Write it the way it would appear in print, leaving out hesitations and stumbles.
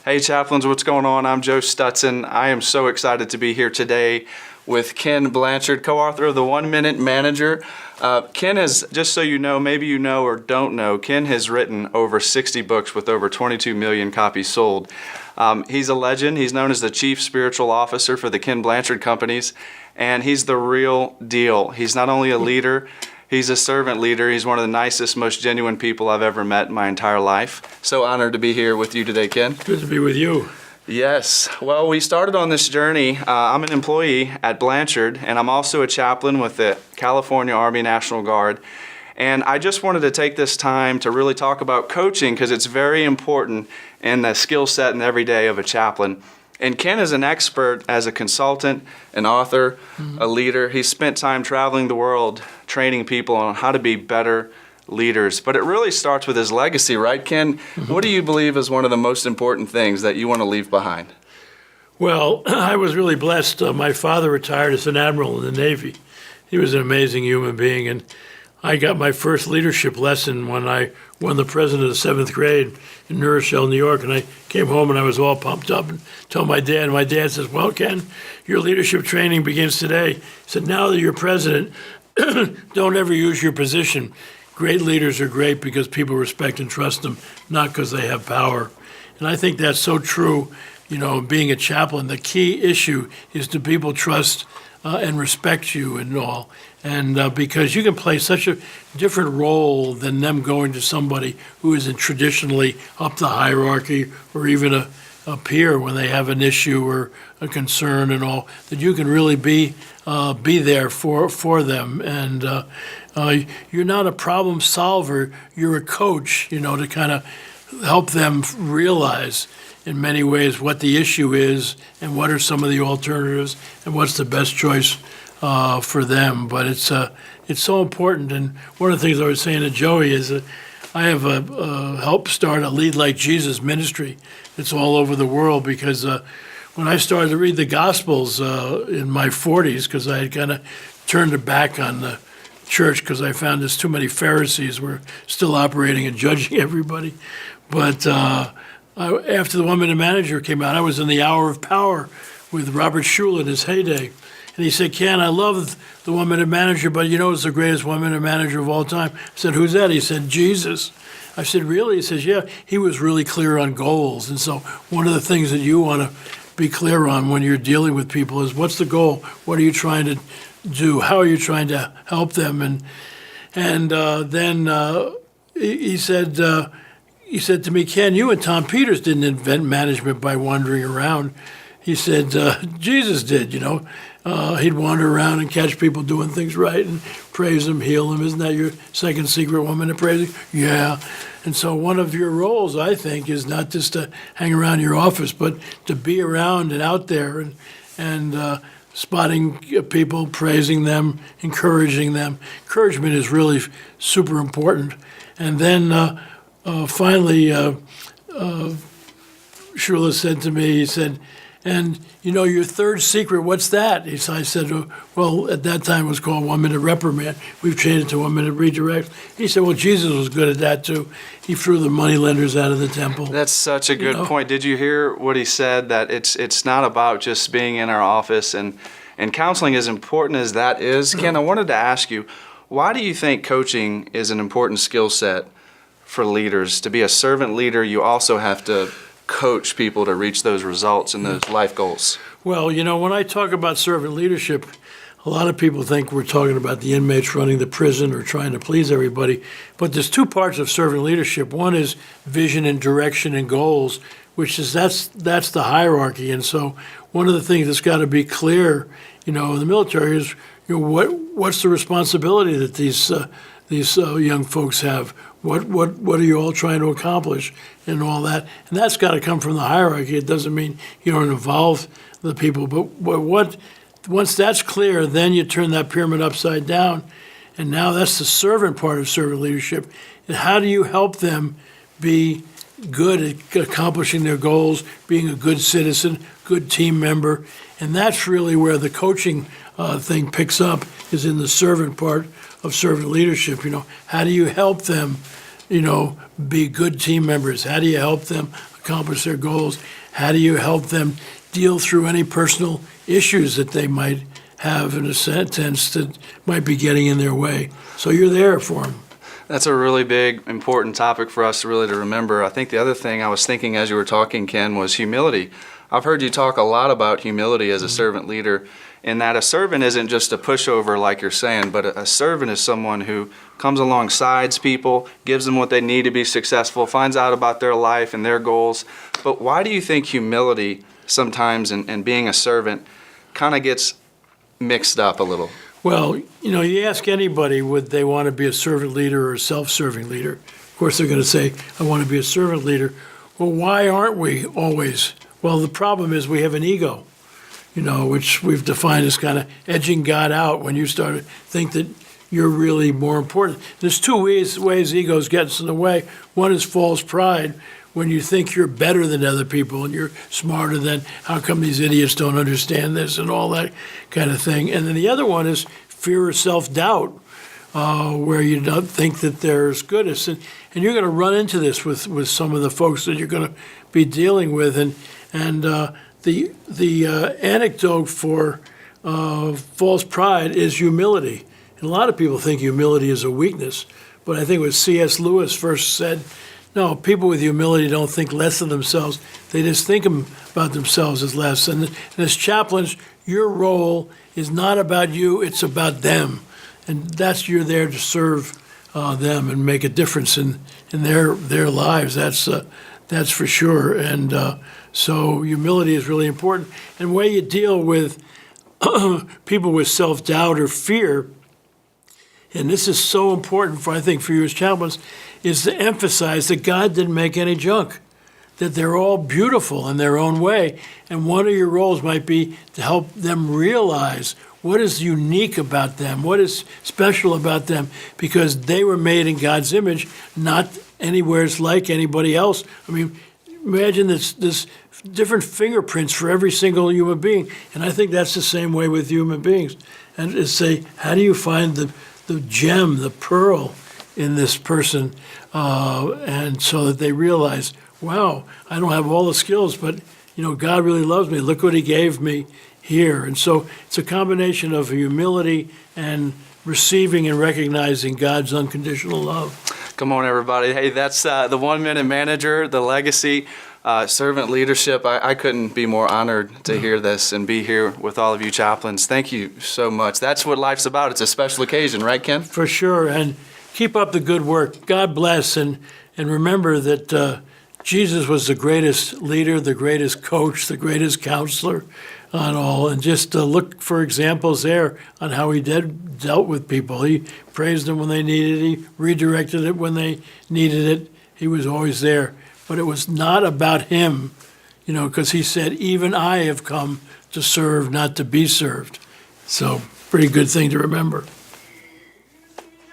Hey, Chaplains, what's going on? I'm Joe Stutson. I am so excited to be here today with Ken Blanchard, co-author of The 1 Minute Manager. Ken has, just so you know, maybe you know or don't know, Ken has written over 60 books with over 22 million copies sold. He's a legend. He's known as the Chief Spiritual Officer for the Ken Blanchard Companies, and he's the real deal. He's not only a leader, he's a servant leader. He's one of the nicest, most genuine people I've ever met in my entire life. So honored to be here with you today, Ken. Good to be with you. Yes. Well, we started on this journey. I'm an employee at Blanchard, and I'm also a chaplain with the California Army National Guard. And I just wanted to take this time to really talk about coaching because it's very important in the skill set and every day of a chaplain. And Ken is an expert as a consultant, an author, a leader. He's spent time traveling the world, training people on how to be better leaders. But it really starts with his legacy, right, Ken? What do you believe is one of the most important things that you want to leave behind? Well, I was really blessed. My father retired as an admiral in the Navy. He was an amazing human being, and I got my first leadership lesson when I won the president of the 7th grade in New Rochelle, New York, and I came home and I was all pumped up and told my dad, and my dad says, well, Ken, your leadership training begins today. He said, now that you're president, don't ever use your position. Great leaders are great because people respect and trust them, not because they have power. And I think that's so true. You know, being a chaplain, the key issue is do people trust and respect you and all. And because you can play such a different role than them going to somebody who isn't traditionally up the hierarchy or even a peer when they have an issue or a concern and all, that you can really be there for them. And you're not a problem solver, you're a coach, you know, to kind of help them realize in many ways what the issue is and what are some of the alternatives and what's the best choice for them. But it's so important. And one of the things I was saying to Joey is that I have helped start a Lead Like Jesus ministry. It's all over the world because when I started to read the Gospels in my 40s, because I had kind of turned it back on the church because I found there's too many Pharisees were still operating and judging everybody. But after The 1 Minute Manager came out, I was in the Hour of Power with Robert Schuller in his heyday. And he said, Ken, I love The 1 Minute Manager, but you know who's the greatest 1 Minute Manager of all time? I said, who's that? He said, Jesus. I said, really? He says, yeah, he was really clear on goals. And so one of the things that you want to be clear on when you're dealing with people is what's the goal? What are you trying to do? How are you trying to help them? And then he said to me, Ken, you and Tom Peters didn't invent management by wandering around. He said, Jesus did, you know. He'd wander around and catch people doing things right and praise them, heal them. Isn't that your second secret, 1 minute praising? Yeah. And so one of your roles, I think, is not just to hang around your office, but to be around and out there and spotting people, praising them, encouraging them. Encouragement is really super important. And then finally, Shula said to me, he said, and, you know, your third secret, what's that? I said, well, at that time it was called 1 minute reprimand. We've changed it to 1 minute redirect. He said, well, Jesus was good at that, too. He threw the moneylenders out of the temple. That's such a good point. Did you hear what he said, that it's not about just being in our office and counseling, as important as that is? Ken, I wanted to ask you, why do you think coaching is an important skill set for leaders? To be a servant leader, you also have to coach people to reach those results and those life goals. Well, you know, when I talk about servant leadership, a lot of people think we're talking about the inmates running the prison or trying to please everybody. But there's two parts of servant leadership. One is vision and direction and goals, which is that's the hierarchy. And so one of the things that's got to be clear, you know, in the military is, you know, what's the responsibility that these young folks have? What are you all trying to accomplish and all that? And that's got to come from the hierarchy. It doesn't mean you don't involve the people. But once that's clear, then you turn that pyramid upside down. And now that's the servant part of servant leadership. And how do you help them be good at accomplishing their goals, being a good citizen, good team member? And that's really where the coaching thing picks up, is in the servant part of servant leadership. You know, how do you help them, you know, be good team members? How do you help them accomplish their goals? How do you help them deal through any personal issues that they might have in a sense that might be getting in their way? So you're there for them. That's a really big, important topic for us really to remember. I think the other thing I was thinking as you were talking, Ken, was humility. I've heard you talk a lot about humility as a servant leader, in that a servant isn't just a pushover like you're saying, but a servant is someone who comes alongside people, gives them what they need to be successful, finds out about their life and their goals. But why do you think humility sometimes and being a servant kind of gets mixed up a little? Well, you ask anybody, would they want to be a servant leader or a self-serving leader? Of course, they're going to say, I want to be a servant leader. Well, why aren't we always? Well, the problem is we have an ego, which we've defined as kind of edging God out when you start to think that you're really more important. There's two ways egos gets in the way. One is false pride, when you think you're better than other people and you're smarter than, how come these idiots don't understand this and all that kind of thing. And then the other one is fear or self-doubt, where you don't think that they're as good as, and you're going to run into this with some of the folks that you're going to be dealing with. And the anecdote for false pride is humility. And a lot of people think humility is a weakness, but I think what C.S. Lewis first said, no, people with humility don't think less of themselves. They just think about themselves as less. And as chaplains, your role is not about you, it's about them. And you're there to serve them and make a difference in their lives. That's for sure. And so humility is really important. And the way you deal with people with self-doubt or fear, and this is so important I think for you as chaplains, is to emphasize that God didn't make any junk, that they're all beautiful in their own way. And one of your roles might be to help them realize what is unique about them, what is special about them, because they were made in God's image, not anywhere like anybody else. I mean, imagine this different fingerprints for every single human being. And I think that's the same way with human beings. And to say, how do you find the gem, the pearl in this person, and so that they realize, wow, I don't have all the skills, but God really loves me. Look what He gave me here. And so it's a combination of humility and receiving and recognizing God's unconditional love. Come on, everybody. Hey, that's the 1 Minute Manager, the legacy, servant leadership. I couldn't be more honored to hear this and be here with all of you chaplains. Thank you so much. That's what life's about. It's a special occasion, right, Ken? For sure. And keep up the good work. God bless. And remember that Jesus was the greatest leader, the greatest coach, the greatest counselor on all. And just look for examples there on how He dealt with people. He praised them when they needed it. He redirected it when they needed it. He was always there. But it was not about Him, because He said, even I have come to serve, not to be served. So pretty good thing to remember.